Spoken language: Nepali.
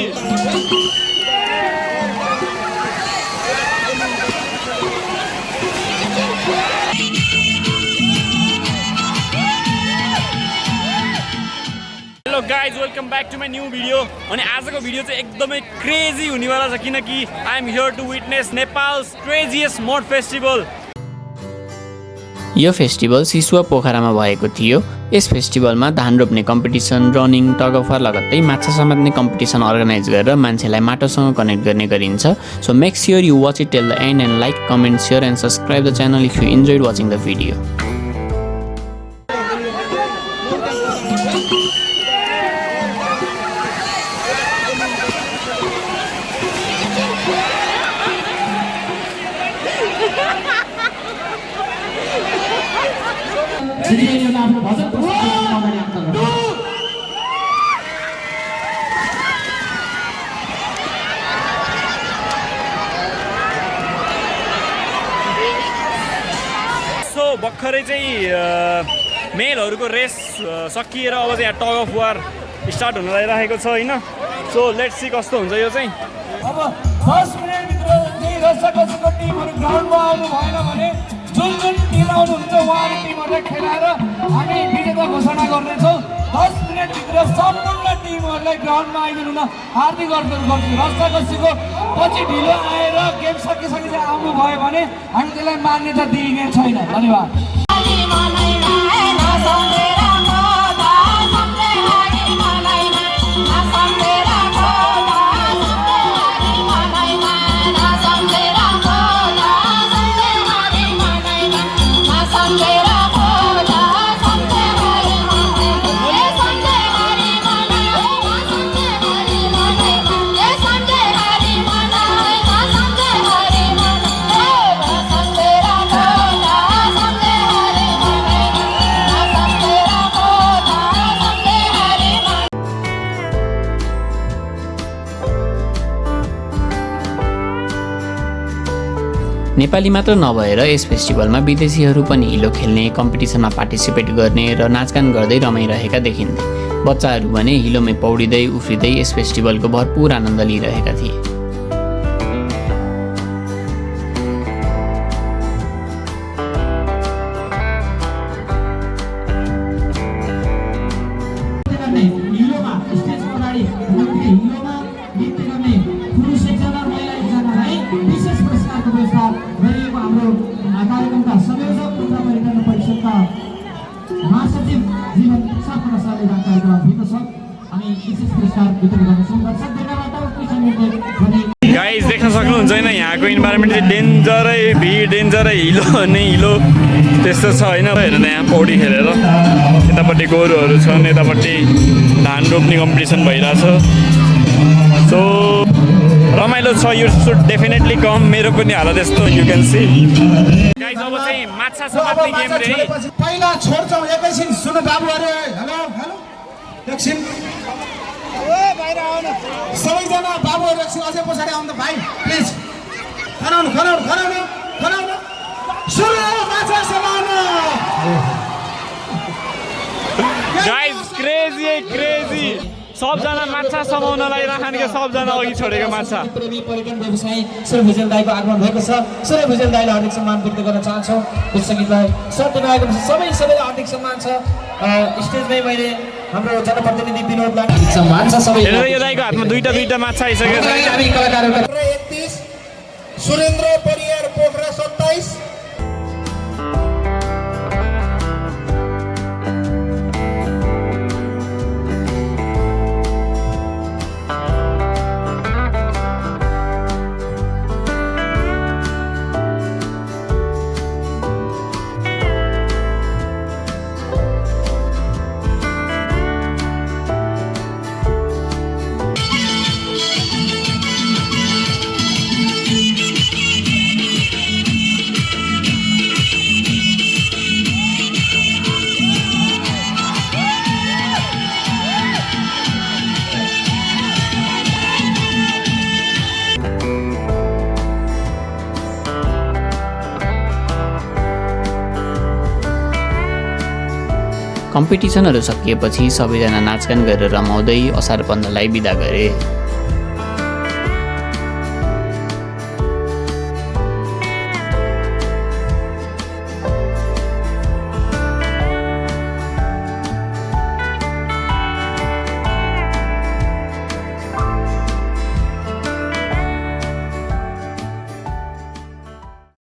Hello guys welcome back to my new video. अनि आजको भिडियो चाहिँ एकदमै क्रेजी हुनेवाला छ किनकि I am here to witness Nepal's craziest mud festival. यो फेस्टिभल सिसुवा पोखरामा भएको थियो। यस फेस्टिभलमा धान रोप्ने competition, running, tug of war लगत्तै माछा समात्ने कम्पिटिसन अर्गनाइज गरेर मान्छेलाई माटोसँग कनेक्ट गर्ने गरिन्छ। So make sure you watch it till the and and like, comment, share and subscribe the channel if you enjoyed watching the video. So भर्खरै चाहिँ मेलहरूको रेस सकिएर अब चाहिँ यहाँ टग अफ वार स्टार्ट हुन लागिरहेको छ होइन। सो लेट्स सी कस्तो हुन्छ यो चाहिँ। अब 10 मिनेटभित्र चाहिँ रसकसको टिमहरू ग्राउन्डमा आउनु भएन भने जुन टिम आउनुहुन्छ उहाँहरू टिमहरूलाई खेलाएर हामी विजेता घोषणा गर्नेछौँ। 10 मिनेटभित्र सम्पूर्ण टिमहरूलाई ग्राउन्डमा आइदिनु न हार्दिक गर्छु। रसकसीको पछि ढिलो आएर गेम सकिसकेपछि आउनुभयो भने हामी त्यसलाई मान्यता दिइने छैन। धन्यवाद। नेपाली मात्र नभएर यस फेस्टिभलमा विदेशीहरू पनि हिलो खेल्ने, कम्पिटिसनमा पार्टिसिपेट गर्ने र नाचगान गर्दै रमाइरहेका देखिन्थे। बच्चाहरू भने हिलोमै पौडिँदै उफ्रिँदै यस फेस्टिभलको भरपूर आनन्द लिइरहेका थिए। कार्यक्रमका संयोजक तथा परिचालन परिषदका महासचिव जीवन सापकोटा सरले जानकारी गराउनुभएको छ। हामी विशेष पुरस्कार वितरण गर्छौँ। दर्शक देखाबाट गाइज देख्न सक्नुहुन्छ होइन यहाँको इन्भाइरोमेन्ट चाहिँ डेन्जरै भिड, डेन्जरै हिलो नै हिलो त्यस्तो छ होइन। हेर्नु न यहाँ पौडी खेलेर यतापट्टि गोरुहरू छन्, यतापट्टि धान रोप्ने कम्पिटिसन भइरहेछ। सो रमाइलो छ। You should definitely come. मेरो पनि हालत यस्तो यु क्यान सी। गाइज अब चाहिँ माछा समात्ने गेम रे पहिला छोड्छौँ एकैछिन। सुन बाबुहरू, हेलो हेलो एकछिन सबैजना बाबुहरू एकछिन अझै पछाडि आउनु भाइ प्लिज। खनाउनु खनाउनु खनाउनु खनाउनु सुरु माछा समाउनु। गाइज क्रेजी क्रेजी सबजना माछा समाउनलाई राखने के सबजना अघि छोडेको माछा। प्रेमी पर्यटन व्यवसायी श्री भुजेल दाईको आगमन भएको छ। श्री भुजेल दाईलाई हार्दिक सम्मान व्यक्त गर्न चाहन्छौँ। गीत सङ्गीतलाई साथ दिनु आएको सबैलाई हार्दिक सम्मान छ। स्टेजमै मैले हाम्रो जनप्रतिनिधि विनोदलाई सम्मान छ। सबै यो दाईको हातमा दुईटा माछा आइसकेको छ। हामी कलाकारहरू 31 सुरेन्द्र परियार पोखरा 27। कम्पिटिसनहरू सकिएपछि सबैजना नाचगान गरेर रमाउँदै असार 15लाई बिदा गरे।